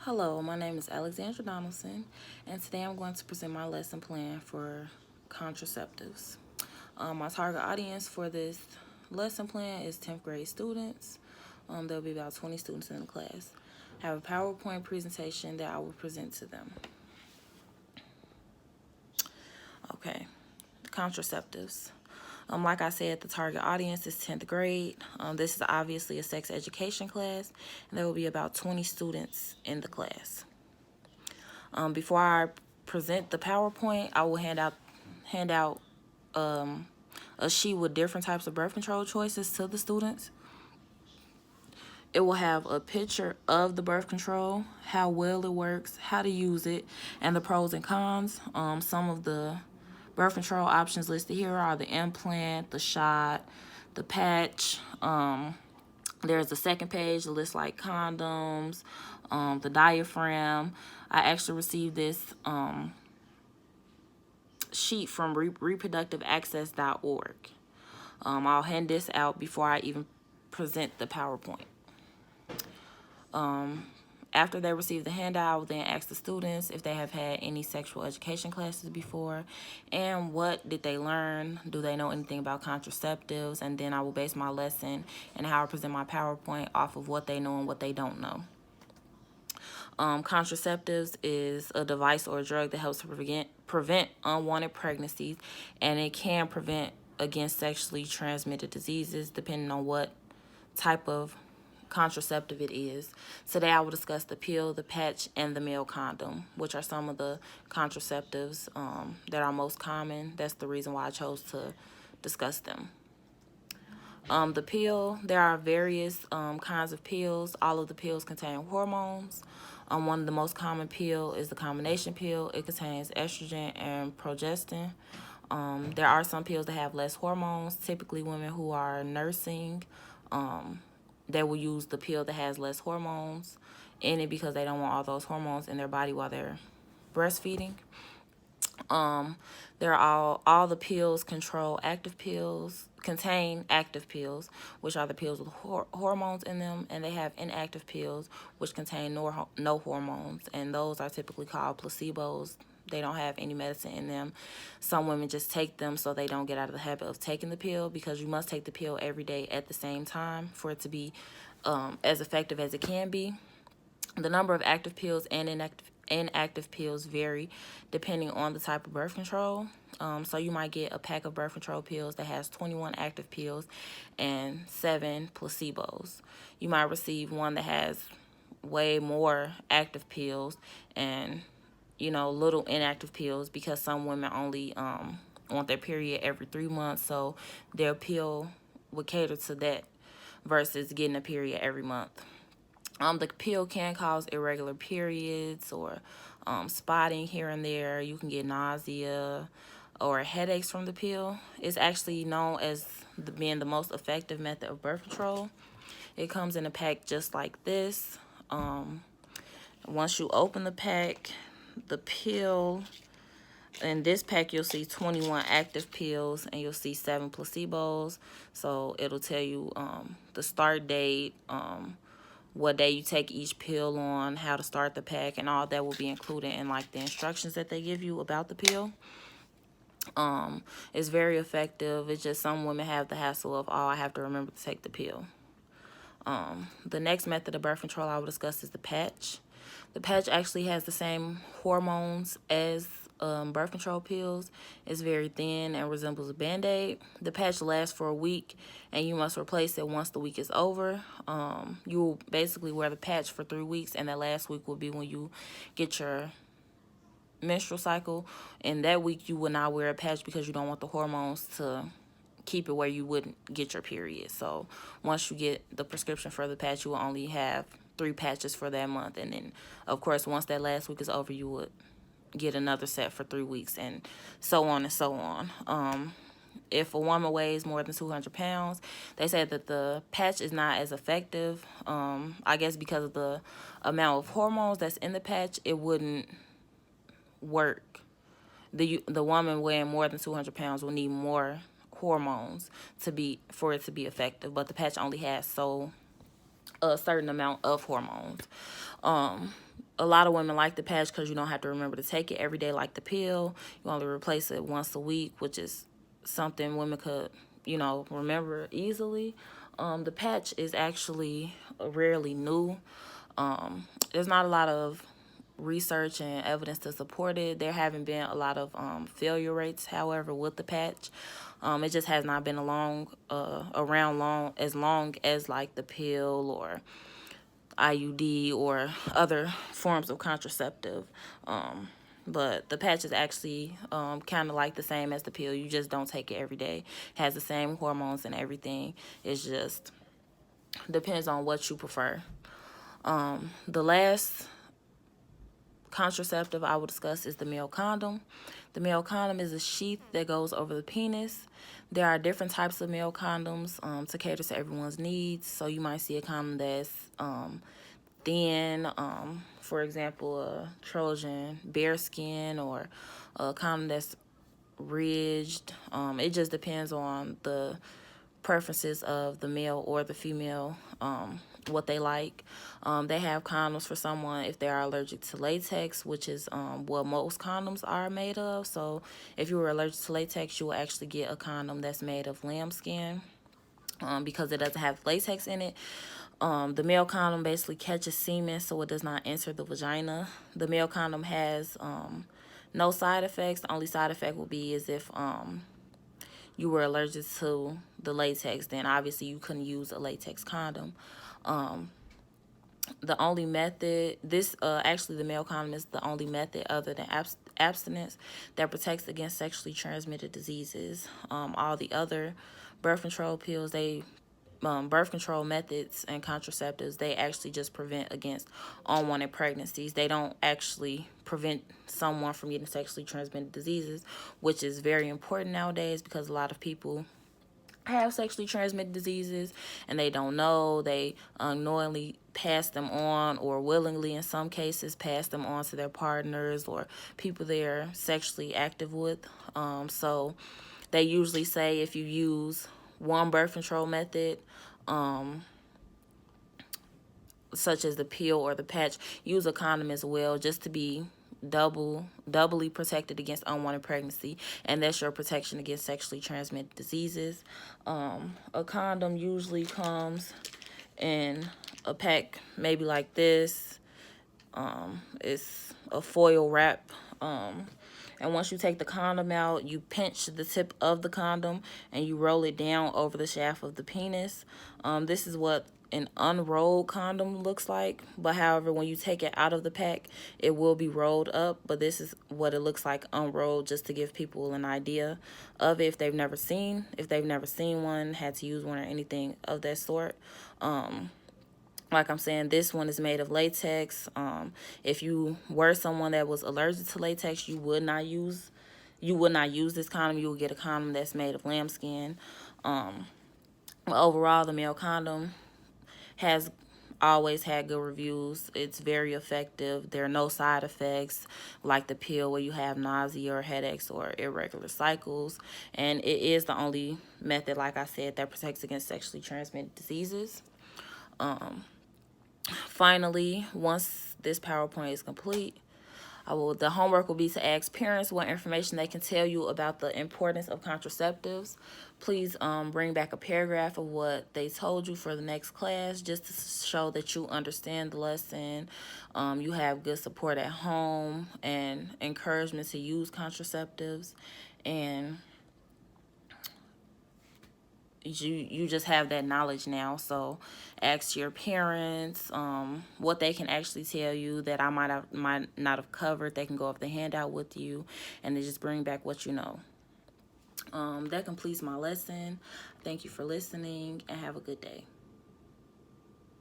Hello, my name is Alexandra Donaldson, and today I'm going to present my lesson plan for contraceptives. My target audience for this lesson plan is 10th grade students. There'll be about 20 students in the class. I have a PowerPoint presentation that I will present to them. Okay, contraceptives. Like I said, the target audience is 10th grade. This is obviously a sex education class, and there will be about 20 students in the class. Before I present the PowerPoint, I will hand out a sheet with different types of birth control choices to the students. It will have a picture of the birth control, how well it works, how to use it, and the pros and cons. Some of the birth control options listed here are the implant, the shot, the patch. There's a second page that lists like condoms, the diaphragm. I actually received this sheet from reproductiveaccess.org. I'll hand this out before I even present the PowerPoint. After they receive the handout, I will then ask the students if they have had any sexual education classes before and what did they learn. Do they know anything about contraceptives? And then I will base my lesson and how I present my PowerPoint off of what they know and what they don't know. Contraceptives is a device or a drug that helps to prevent unwanted pregnancies, and it can prevent against sexually transmitted diseases depending on what type of contraceptive it is. Today I will discuss the pill, the patch, and the male condom, which are some of the contraceptives that are most common. That's the reason why I chose to discuss them. The pill, there are various kinds of pills. All of the pills contain hormones. One of the most common pill is the combination pill. It contains estrogen and progestin. There are some pills that have less hormones. Typically women who are nursing, they will use the pill that has less hormones in it because they don't want all those hormones in their body while they're breastfeeding. They're all the pills contain active pills, which are the pills with hormones in them, and they have inactive pills which contain no hormones, and those are typically called placebos. They don't have any medicine in them. Some women just take them so they don't get out of the habit of taking the pill, because you must take the pill every day at the same time for it to be as effective as it can be. The number of active pills and inactive pills vary depending on the type of birth control. So you might get a pack of birth control pills that has 21 active pills and 7 placebos. You might receive one that has way more active pills and little inactive pills, because some women only want their period every 3 months, so their pill would cater to that versus getting a period every month. The pill can cause irregular periods or spotting here and there. You can get nausea or headaches from the pill. It's actually known as being the most effective method of birth control. It comes in a pack just like this. Once you open the pack, the pill, in this pack you'll see 21 active pills and you'll see 7 placebos. So it'll tell you the start date, what day you take each pill on, how to start the pack, and all that will be included in like the instructions that they give you about the pill. It's very effective. It's just some women have the hassle of, I have to remember to take the pill. The next method of birth control I will discuss is the patch. The patch actually has the same hormones as birth control pills. It's very thin and resembles a Band-Aid. The patch lasts for a week and you must replace it once the week is over. You will basically wear the patch for 3 weeks, and that last week will be when you get your menstrual cycle. And that week you will not wear a patch because you don't want the hormones to keep it where you wouldn't get your period. So once you get the prescription for the patch, you will only have 3 patches for that month. And then, of course, once that last week is over, you would get another set for 3 weeks, and so on and so on. If a woman weighs more than 200 pounds, they say that the patch is not as effective. I guess because of the amount of hormones that's in the patch, it wouldn't work. The woman weighing more than 200 pounds will need more hormones for it to be effective, but the patch only has a certain amount of hormones. a lot of women like the patch because you don't have to remember to take it every day like the pill. You only replace it once a week, which is something women could, remember easily. The patch is actually rarely new. There's not a lot of research and evidence to support it. There haven't been a lot of failure rates, however, with the patch. It just has not been around as long as like the pill or IUD or other forms of contraceptive. But the patch is actually kind of like the same as the pill. You just don't take it every day. It has the same hormones and everything. It's just depends on what you prefer. The last contraceptive I will discuss is the male condom. The male condom is a sheath that goes over the penis. There are different types of male condoms to cater to everyone's needs. So you might see a condom that's thin, for example, a Trojan bearskin, or a condom that's ridged. It just depends on the preferences of the male or the female, what they like. They have condoms for someone if they are allergic to latex, which is what most condoms are made of. So if you were allergic to latex, you will actually get a condom that's made of lambskin, because it doesn't have latex in it. The male condom basically catches semen, so it does not enter the vagina. The male condom has no side effects. The only side effect will be is if you were allergic to the latex, then obviously you couldn't use a latex condom. The only method, actually the male condom is the only method other than abstinence that protects against sexually transmitted diseases. All the other birth control pills, birth control methods and contraceptives, they actually just prevent against unwanted pregnancies. They don't actually prevent someone from getting sexually transmitted diseases, which is very important nowadays because a lot of people have sexually transmitted diseases and they don't know. They unknowingly pass them on, or willingly in some cases pass them on to their partners or people they're sexually active with. So they usually say if you use one birth control method, such as the pill or the patch, use a condom as well, just to be doubly protected against unwanted pregnancy, and that's your protection against sexually transmitted diseases. A condom usually comes in a pack maybe like this. It's a foil wrap. And once you take the condom out, you pinch the tip of the condom and you roll it down over the shaft of the penis. This is what an unrolled condom looks like. But however, when you take it out of the pack, it will be rolled up. But this is what it looks like unrolled, just to give people an idea of it if they've never seen one, had to use one, or anything of that sort. Like I'm saying, this one is made of latex. If you were someone that was allergic to latex, you would not use this condom. You would get a condom that's made of lambskin. Overall, the male condom has always had good reviews. It's very effective. There are no side effects like the pill where you have nausea or headaches or irregular cycles. And it is the only method, like I said, that protects against sexually transmitted diseases. Finally, once this PowerPoint is complete, the homework will be to ask parents what information they can tell you about the importance of contraceptives. Please bring back a paragraph of what they told you for the next class, just to show that you understand the lesson. You have good support at home and encouragement to use contraceptives, and you just have that knowledge now. So ask your parents what they can actually tell you that I might not have covered. They can go over the handout with you, and then just bring back what you know. That completes my lesson. Thank you for listening, and have a good day.